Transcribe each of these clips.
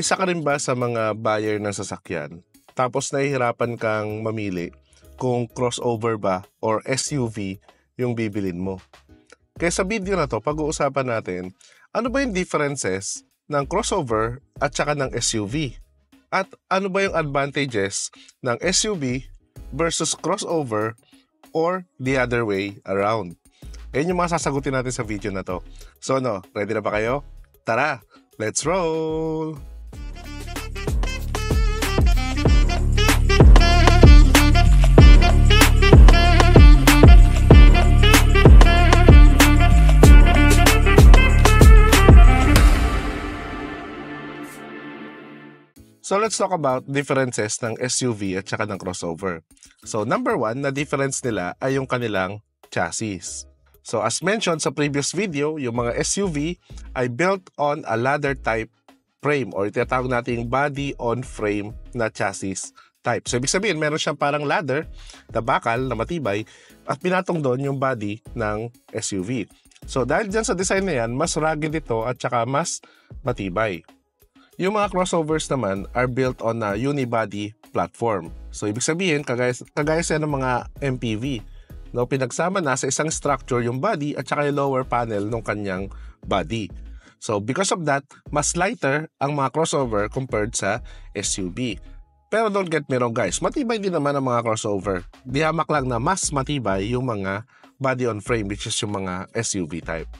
Isa ka rin ba sa mga buyer ng sasakyan tapos nahihirapan kang mamili kung crossover ba or SUV yung bibilin mo? Kaya sa video na to, pag-uusapan natin ano ba yung differences ng crossover at saka ng SUV? At ano ba yung advantages ng SUV versus crossover or the other way around? Ayun yung mga sasagutin natin sa video na to. So ready na ba kayo? Tara, let's roll! So let's talk about differences ng SUV at saka ng crossover. So number one na difference nila ay yung kanilang chassis. So as mentioned sa previous video, yung mga SUV ay built on a ladder type frame or tinatawag nating body on frame na chassis type. So ibig sabihin meron siyang parang ladder na bakal na matibay at pinatong doon yung body ng SUV. So dahil dyan sa design na yan, mas rugged ito at saka mas matibay. Yung mga crossovers naman are built on a unibody platform. So ibig sabihin, kagaya siya ng mga MPV. Pinagsama na sa isang structure yung body at saka yung lower panel ng kanyang body. So because of that, mas lighter ang mga crossover compared sa SUV. Pero don't get me wrong guys, matibay din naman ang mga crossover. Di hamak lang na mas matibay yung mga body on frame which is yung mga SUV type.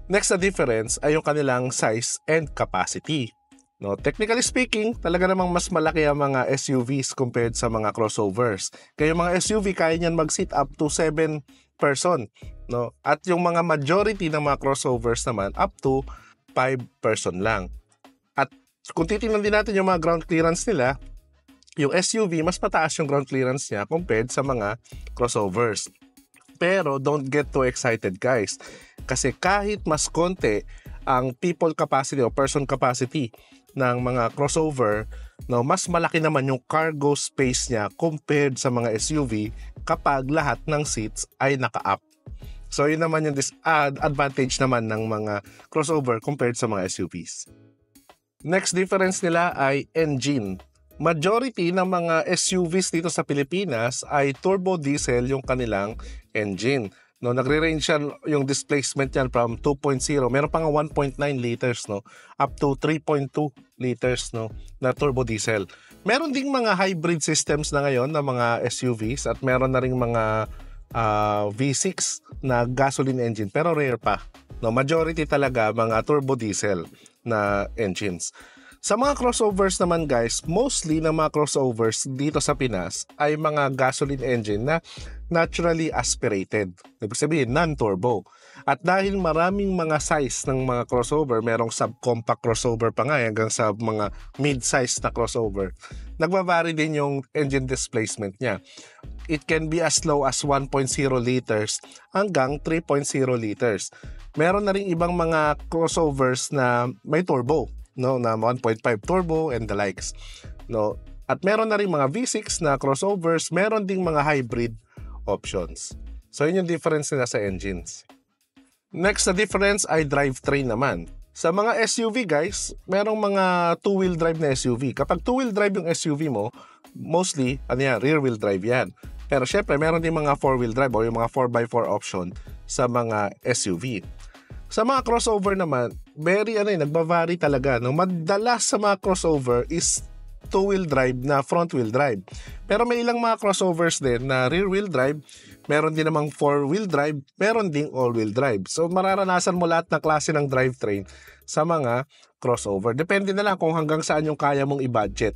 Next na difference ay yung kanilang size and capacity. Technically speaking, talaga namang mas malaki ang mga SUVs compared sa mga crossovers. Kaya yung mga SUV, kaya niyan mag-seat up to 7 person. At yung mga majority ng mga crossovers naman, up to 5 person lang. At kung titingnan din natin yung mga ground clearance nila, yung SUV, mas mataas yung ground clearance niya compared sa mga crossovers. Pero don't get too excited guys. Kasi kahit mas konti ang people capacity o person capacity ng mga crossover, mas malaki naman yung cargo space niya compared sa mga SUV kapag lahat ng seats ay naka-up. So yun naman yung advantage naman ng mga crossover compared sa mga SUVs. Next difference nila ay engine. Majority ng mga SUVs dito sa Pilipinas ay turbo diesel yung kanilang engine. Nagre-range yung displacement yan from 2.0, meron pa nga 1.9 liters, up to 3.2 liters na turbo diesel. Meron ding mga hybrid systems na ngayon na mga SUVs at meron na ring mga V6 na gasoline engine pero rare pa. Majority talaga mga turbo diesel na engines. Sa mga crossovers naman guys, mostly ng mga crossovers dito sa Pinas ay mga gasoline engine na naturally aspirated. Ibig sabihin, non-turbo. At dahil maraming mga size ng mga crossover, merong subcompact crossover pa nga hanggang sa mga mid-size na crossover, nagvavary din yung engine displacement niya. It can be as low as 1.0 liters hanggang 3.0 liters. Meron na rin ibang mga crossovers na may turbo, na 1.5 turbo and the likes. At meron na rin mga V6 na crossovers, meron ding mga hybrid options. So yun yung difference nila sa engines. Next na difference ay drivetrain naman. Sa mga SUV guys, merong mga two-wheel drive na SUV. Kapag two-wheel drive yung SUV mo, mostly, rear-wheel drive yan. Pero syempre, meron din mga four-wheel drive o yung mga 4x4 option sa mga SUV. Sa mga crossover naman, nagbavary talaga. Madalas sa mga crossover is two-wheel drive na front-wheel drive. Pero may ilang mga crossovers din na rear-wheel drive, meron din namang four-wheel drive, meron ding all-wheel drive. So mararanasan mo lahat ng klase ng drivetrain sa mga crossover. Depende na lang kung hanggang saan yung kaya mong i-budget.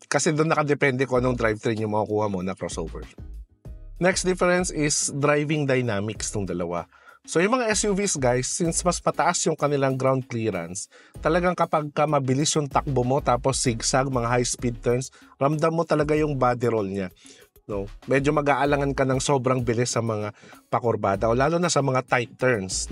Kasi doon nakadepende kung anong drivetrain yung makukuha mo na crossover. Next difference is driving dynamics ng dalawa. So yung mga SUVs guys, since mas pataas yung kanilang ground clearance, talagang kapag mabilis yung takbo mo tapos zigzag, mga high speed turns, ramdam mo talaga yung body roll niya. Medyo mag-aalangan ka ng sobrang bilis sa mga pakurbada o lalo na sa mga tight turns.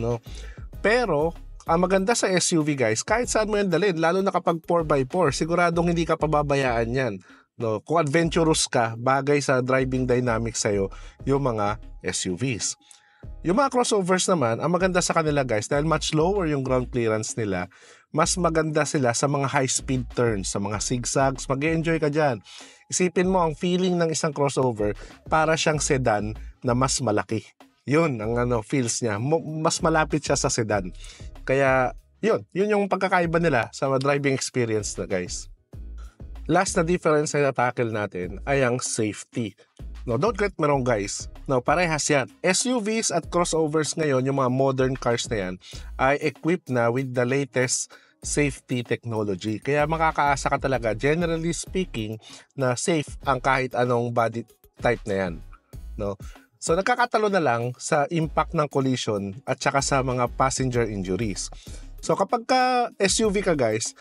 Pero ang maganda sa SUV guys, kahit saan mo yan dalhin, lalo na kapag 4x4, siguradong hindi ka pababayaan yan. Kung adventurous ka, bagay sa driving dynamics sa'yo yung mga SUVs. Yung mga crossovers naman, ang maganda sa kanila guys, dahil much lower yung ground clearance nila, mas maganda sila sa mga high-speed turns, sa mga zigzags, mag-enjoy ka dyan. Isipin mo ang feeling ng isang crossover para siyang sedan na mas malaki. Yun ang feels niya. Mas malapit siya sa sedan. Kaya yun yung pagkakaiba nila sa driving experience na guys. Last na difference na tackle natin ay ang safety. No, don't get me wrong guys. No, parehas yan. SUVs at crossovers ngayon, yung mga modern cars na yan, ay equipped na with the latest safety technology. Kaya makakaasa ka talaga, generally speaking, na safe ang kahit anong body type na yan. No? So nagkakatalo na lang sa impact ng collision at saka sa mga passenger injuries. So kapag ka SUV ka guys,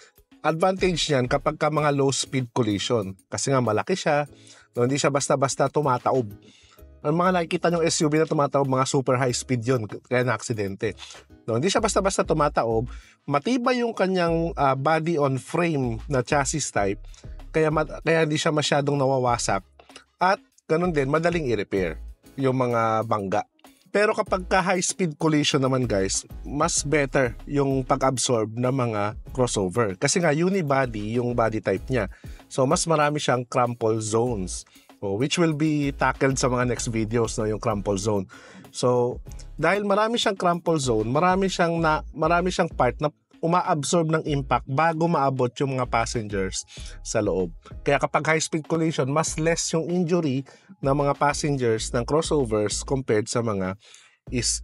advantage niyan kapag ka mga low speed collision. Kasi nga malaki siya, no, hindi siya basta-basta tumataob. Ang mga nakikita nyong SUV na tumataob, mga super high speed yun, kaya na-aksidente. No, hindi siya basta-basta tumataob, matibay yung kanyang body on frame na chassis type, kaya hindi siya masyadong nawawasak. At ganun din, madaling i-repair yung mga bangga. Pero kapag ka high-speed collision naman guys, mas better yung pag-absorb ng mga crossover. Kasi nga unibody yung body type niya. So mas marami siyang crumple zones, which will be tackled sa mga next videos, no, yung crumple zone. So dahil marami siyang crumple zone, marami siyang part na umaabsorb ng impact bago maabot yung mga passengers sa loob. Kaya kapag high-speed collision, mas less yung injury ng mga passengers ng crossovers compared sa mga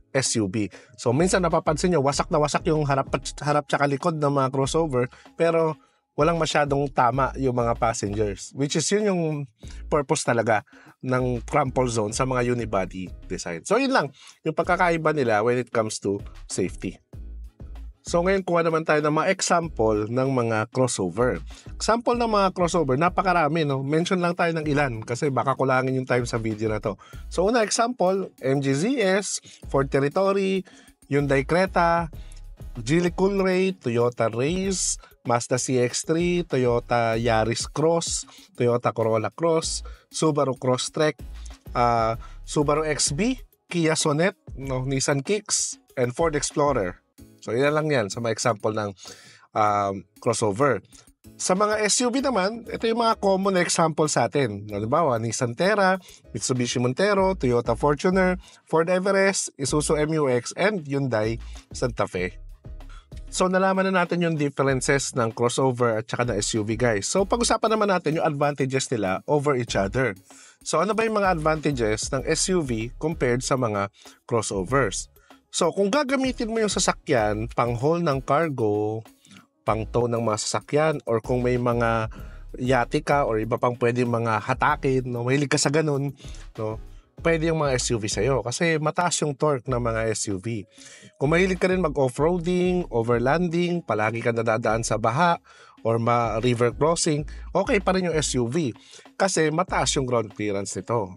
SUV. So minsan napapansin nyo, wasak na wasak yung harap tsaka likod ng mga crossover, pero walang masyadong tama yung mga passengers. Which is yun yung purpose talaga ng crumple zone sa mga unibody design. So yun lang, yung pagkakaiba nila when it comes to safety. So ngayon kuha naman tayo ng mga example ng mga crossover. Example ng mga crossover, napakarami, no? Mention lang tayo ng ilan kasi baka kulangin yung time sa video na to. So una example, MG ZS, Ford Territory, Hyundai Creta, Geely Coolray, Toyota Race, Mazda CX-3, Toyota Yaris Cross, Toyota Corolla Cross, Subaru Crosstrek, Subaru XB, Kia Sonet, no, Nissan Kicks, and Ford Explorer. So, yan lang yan sa mga example ng crossover. Sa mga SUV naman, ito yung mga common example sa atin. Halimbawa, Nissan Terra, Mitsubishi Montero, Toyota Fortuner, Ford Everest, Isuzu MU-X, and Hyundai Santa Fe. So, nalaman na natin yung differences ng crossover at saka ng SUV, guys. So, pag-usapan naman natin yung advantages nila over each other. So, ano ba yung mga advantages ng SUV compared sa mga crossovers? So, kung gagamitin mo yung sasakyan, pang-haul ng cargo, pang-tow ng mga sasakyan, or kung may mga yate ka or iba pang pwede mga hatakin, no, mahilig ka sa ganun, no, pwede yung mga SUV sa'yo kasi mataas yung torque ng mga SUV. Kung mahilig ka rin mag-offroading, overlanding, palagi ka nadadaan sa baha, or river crossing, okay pa rin yung SUV kasi mataas yung ground clearance nito.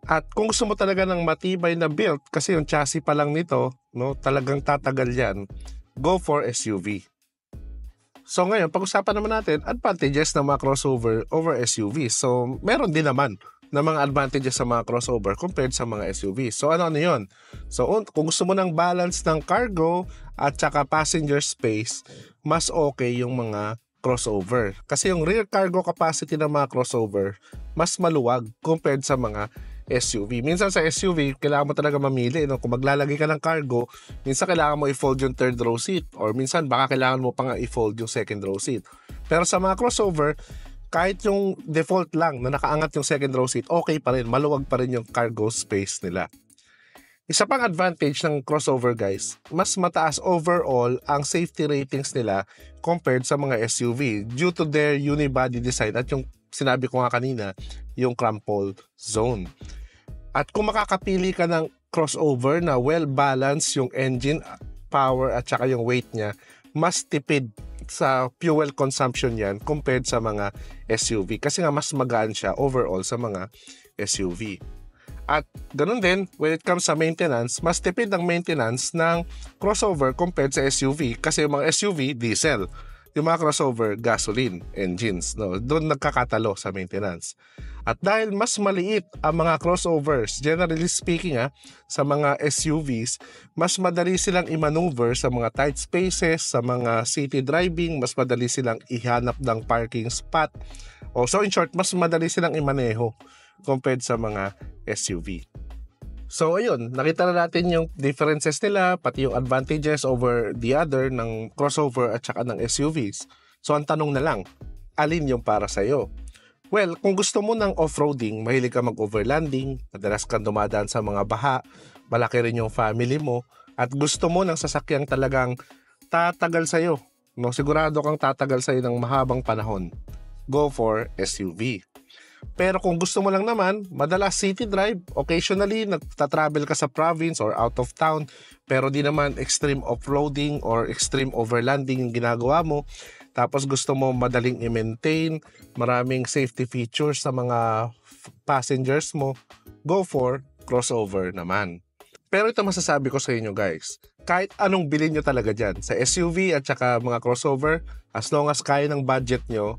At kung gusto mo talaga ng matibay na build, kasi yung chassis pa lang nito, no, talagang tatagal yan, go for SUV. So ngayon, pag-usapan naman natin advantages ng mga crossover over SUV. So meron din naman na mga advantages sa mga crossover compared sa mga SUV. So ano yun? So kung gusto mo ng balance ng cargo at saka passenger space, mas okay yung mga crossover. Kasi yung rear cargo capacity ng mga crossover, mas maluwag compared sa mga SUV. Minsan sa SUV, kailangan mo talaga mamili. No? Kung maglalagay ka ng cargo, minsan kailangan mo i-fold yung third row seat or minsan baka kailangan mo pa nga i-fold yung second row seat. Pero sa mga crossover, kahit yung default lang na nakaangat yung second row seat, okay pa rin. Maluwag pa rin yung cargo space nila. Isa pang advantage ng crossover guys, mas mataas overall ang safety ratings nila compared sa mga SUV due to their unibody design at yung sinabi ko nga kanina, yung crumple zone. At kung makakapili ka ng crossover na well-balanced yung engine power at saka yung weight niya, mas tipid sa fuel consumption yan compared sa mga SUV. Kasi nga mas magaan siya overall sa mga SUV. At ganun din, when it comes sa maintenance, mas tipid ang maintenance ng crossover compared sa SUV. Kasi yung mga SUV, diesel. Yung mga crossover, gasoline engines. No? Doon nagkakatalo sa maintenance. At dahil mas maliit ang mga crossovers, generally speaking sa mga SUVs, mas madali silang i-maneuver sa mga tight spaces, sa mga city driving, mas madali silang ihanap ng parking spot. So in short, mas madali silang imaneho compared sa mga SUV. So ayun, nakita na natin yung differences nila, pati yung advantages over the other ng crossover at saka ng SUVs. So ang tanong na lang, alin yung para sa'yo? Well, kung gusto mo ng off-roading, mahilig ka mag-overlanding, madalas kang dumadaan sa mga baha, malaki rin yung family mo, at gusto mo ng sasakyang talagang tatagal sa'yo, no? Sigurado kang tatagal sa'yo ng mahabang panahon, go for SUV. Pero kung gusto mo lang naman, madalas city drive, occasionally nagta-travel ka sa province or out of town, pero di naman extreme off-roading or extreme overlanding yung ginagawa mo, tapos gusto mo madaling i-maintain, maraming safety features sa mga passengers mo, go for crossover naman. Pero ito masasabi ko sa inyo guys, kahit anong bilhin nyo talaga dyan, sa SUV at saka mga crossover, as long as kaya ng budget nyo,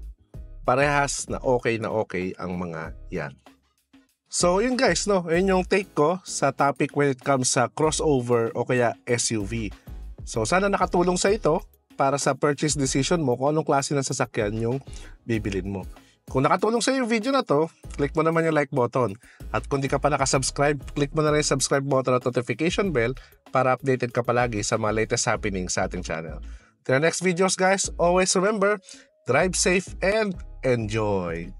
parehas na okay ang mga yan. So yun guys, no, yun yung take ko sa topic when it comes sa crossover o kaya SUV. So sana nakatulong sa ito para sa purchase decision mo kung anong klase ng sasakyan yung bibilin mo. Kung nakatulong sa yung video na to, click mo naman yung like button. At kung di ka pa nakasubscribe, click mo na rin yung subscribe button at notification bell para updated ka palagi sa mga latest happenings sa ating channel. Till our next videos guys, always remember, drive safe and enjoy!